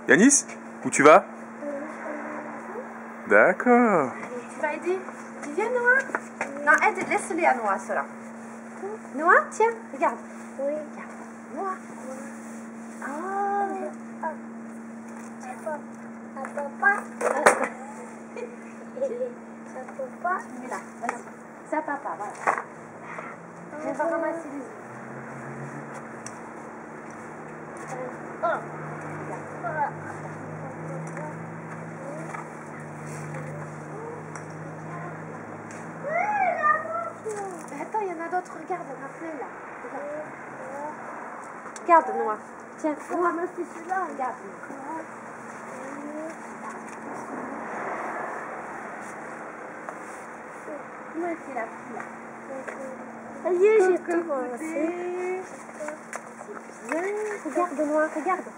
Yanis, où tu vas? D'accord. Tu vas aider? Tu viens, Noah? Non, aide, laisse-les à Noah, ceux-là. Noah, tiens, regarde. Oui. Regarde. Noah. Oh. Papa. Ça peut pas. Tu mets là, vas-y. Ça, papa, voilà. Viens pas ramasser les œufs. Attends, il y en a d'autres, regarde, on a plein là. Regarde, Noah. Tiens, Noah, c'est celui-là, regarde. Où est-ce la fille là? Allez, j'ai tout commencé. C'est bien. Regarde, Noah, regarde.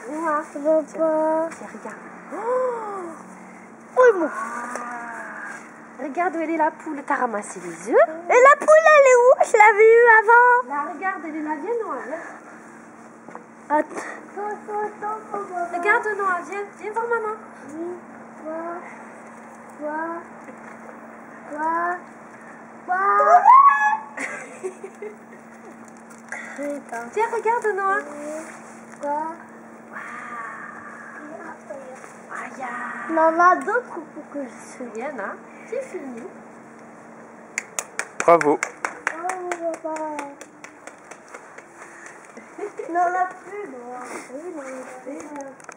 Noah, Papa. tiens, regarde. Oui, moi. Regarde où elle est la poule. T'as ramassé les œufs? Et la poule, elle est où? Je l'avais eue avant. Là, regarde, elle est là. Viens, Noah, viens. Attends, papa. Regarde, Noah, viens. Viens voir maman. Oui, quoi. Tiens, regarde, Noah. Il y en a d'autres pour que je sois. Il y en a. C'est fini. Bravo. Oh, papa. Il n'en a plus, non. Oui, il en a plus.